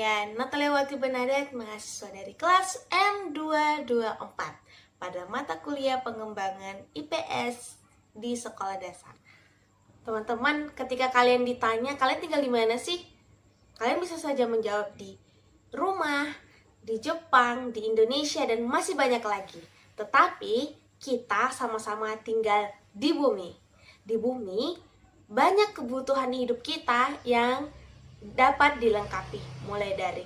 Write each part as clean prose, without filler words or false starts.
Saya Nataliawati Benadet, mahasiswa dari kelas M224 pada mata kuliah pengembangan IPS di sekolah dasar. Teman-teman, ketika kalian ditanya, kalian tinggal di mana sih? Kalian bisa saja menjawab di rumah, di Jepang, di Indonesia, dan masih banyak lagi. Tetapi, kita sama-sama tinggal di bumi. Di bumi, banyak kebutuhan hidup kita yang dapat dilengkapi, mulai dari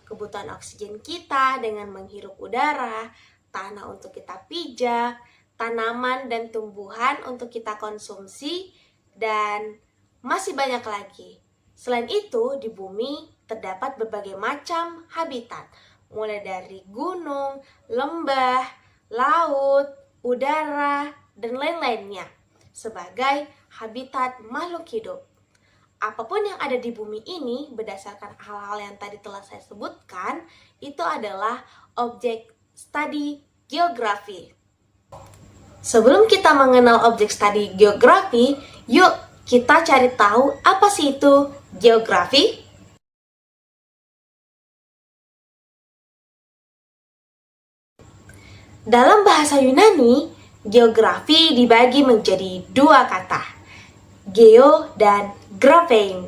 kebutuhan oksigen kita dengan menghirup udara, tanah untuk kita pijak, tanaman dan tumbuhan untuk kita konsumsi, dan masih banyak lagi. Selain itu, di bumi terdapat berbagai macam habitat, mulai dari gunung, lembah, laut, udara, dan lain-lainnya, sebagai habitat makhluk hidup. Apapun yang ada di bumi ini, berdasarkan hal-hal yang tadi telah saya sebutkan, itu adalah objek studi geografi. Sebelum kita mengenal objek studi geografi, yuk kita cari tahu apa sih itu geografi. Dalam bahasa Yunani, geografi dibagi menjadi dua kata, geo dan graphein.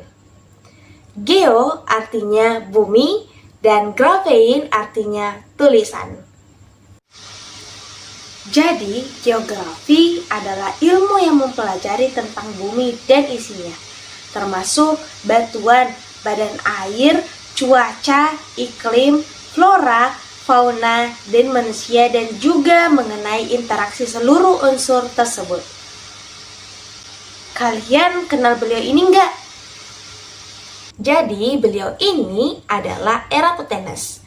Geo artinya bumi dan graphein artinya tulisan. Jadi, geografi adalah ilmu yang mempelajari tentang bumi dan isinya, termasuk batuan, badan air, cuaca, iklim, flora, fauna, dan manusia, dan juga mengenai interaksi seluruh unsur tersebut. Kalian kenal beliau ini enggak? Jadi, beliau ini adalah Eratosthenes,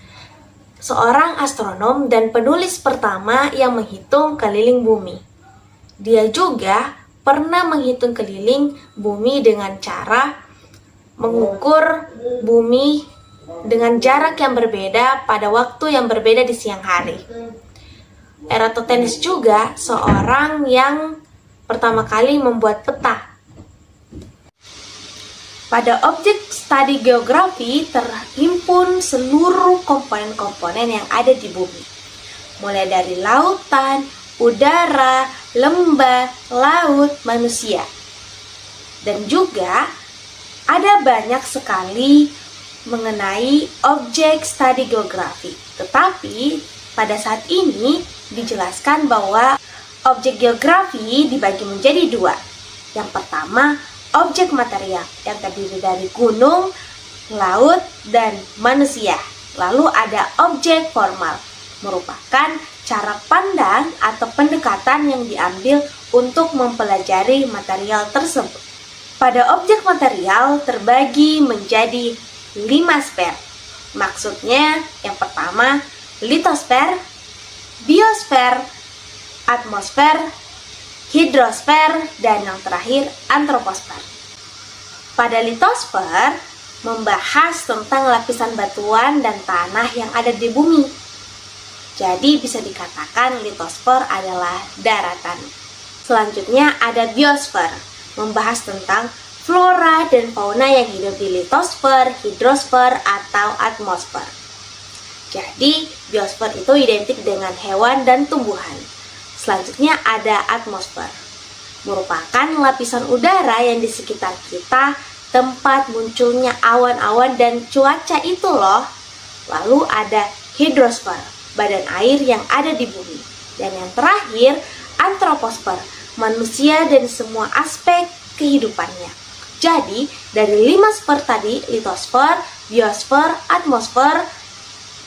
seorang astronom dan penulis pertama yang menghitung keliling bumi. Dia juga pernah menghitung keliling bumi dengan cara mengukur bumi dengan jarak yang berbeda pada waktu yang berbeda di siang hari. Eratosthenes juga seorang yang pertama kali membuat peta. Pada objek studi geografi terhimpun seluruh komponen-komponen yang ada di bumi, mulai dari lautan, udara, lembah, laut, manusia. Dan juga ada banyak sekali mengenai objek studi geografi. Tetapi pada saat ini dijelaskan bahwa objek geografi dibagi menjadi dua. Yang pertama, objek material yang terdiri dari gunung, laut, dan manusia. Lalu ada objek formal, merupakan cara pandang atau pendekatan yang diambil untuk mempelajari material tersebut. Pada objek material terbagi menjadi 5 sfer. Maksudnya, yang pertama, litosfer, biosfer, atmosfer, hidrosfer, dan yang terakhir antroposfer. Pada litosfer membahas tentang lapisan batuan dan tanah yang ada di bumi. Jadi bisa dikatakan litosfer adalah daratan. Selanjutnya ada biosfer, membahas tentang flora dan fauna yang hidup di litosfer, hidrosfer, atau atmosfer. Jadi biosfer itu identik dengan hewan dan tumbuhan. Selanjutnya ada atmosfer, merupakan lapisan udara yang di sekitar kita, tempat munculnya awan-awan dan cuaca itu loh. Lalu ada hidrosfer, badan air yang ada di bumi. Dan yang terakhir, antroposfer, manusia dan semua aspek kehidupannya. Jadi, dari 5 sfer tadi, litosfer, biosfer, atmosfer,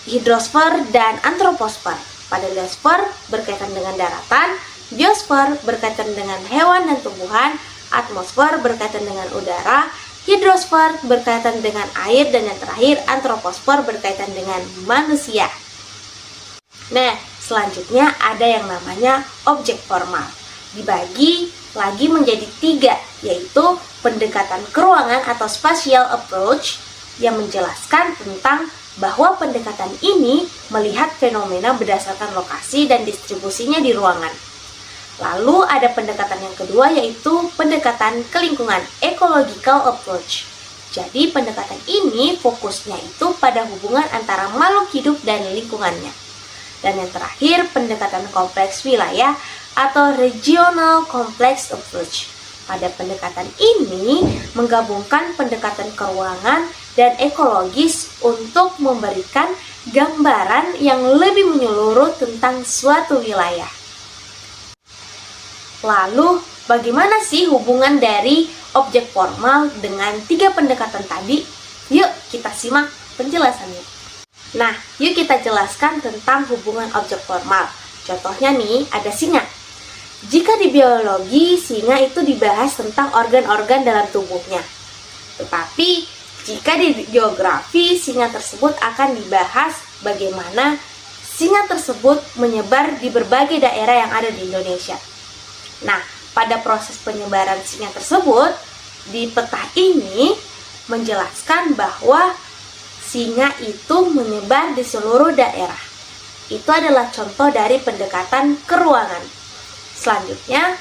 hidrosfer, dan antroposfer. Pada litosfer berkaitan dengan daratan, biosfer berkaitan dengan hewan dan tumbuhan, atmosfer berkaitan dengan udara, hidrosfer berkaitan dengan air, dan yang terakhir antroposfer berkaitan dengan manusia. Nah, selanjutnya ada yang namanya objek formal. Dibagi lagi menjadi 3, yaitu pendekatan keruangan atau spatial approach yang menjelaskan tentang bahwa pendekatan ini melihat fenomena berdasarkan lokasi dan distribusinya di ruangan. Lalu ada pendekatan yang kedua, yaitu pendekatan ke lingkungan, ecological approach, Jadi pendekatan ini fokusnya itu pada hubungan antara makhluk hidup dan lingkungannya. Dan yang terakhir, pendekatan kompleks wilayah atau regional complex approach. Pada pendekatan ini menggabungkan pendekatan keuangan dan ekologis untuk memberikan gambaran yang lebih menyeluruh tentang suatu wilayah. Lalu, bagaimana sih hubungan dari objek formal dengan 3 pendekatan tadi? Yuk kita simak penjelasannya. Nah, yuk kita jelaskan tentang hubungan objek formal. Contohnya nih, ada singa. Jika di biologi, singa itu dibahas tentang organ-organ dalam tubuhnya. Tetapi, jika di geografi, singa tersebut akan dibahas bagaimana singa tersebut menyebar di berbagai daerah yang ada di Indonesia. Nah, pada proses penyebaran singa tersebut, di peta ini menjelaskan bahwa singa itu menyebar di seluruh daerah. Itu adalah contoh dari pendekatan keruangan. Selanjutnya,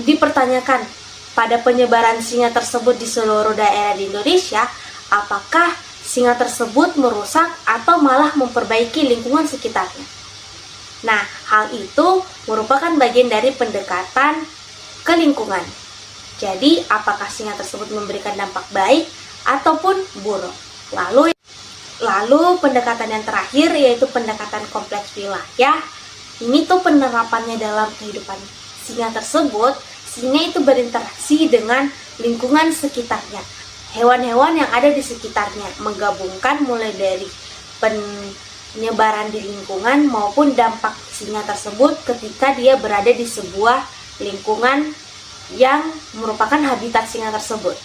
dipertanyakan pada penyebaran singa tersebut di seluruh daerah di Indonesia, apakah singa tersebut merusak atau malah memperbaiki lingkungan sekitarnya? Nah, hal itu merupakan bagian dari pendekatan ke lingkungan. Jadi, apakah singa tersebut memberikan dampak baik ataupun buruk? Lalu pendekatan yang terakhir yaitu pendekatan kompleks wilayah. Ini tuh penerapannya dalam kehidupan singa tersebut. Singa itu berinteraksi dengan lingkungan sekitarnya, hewan-hewan yang ada di sekitarnya, menggabungkan mulai dari penyebaran di lingkungan maupun dampak singa tersebut ketika dia berada di sebuah lingkungan yang merupakan habitat singa tersebut.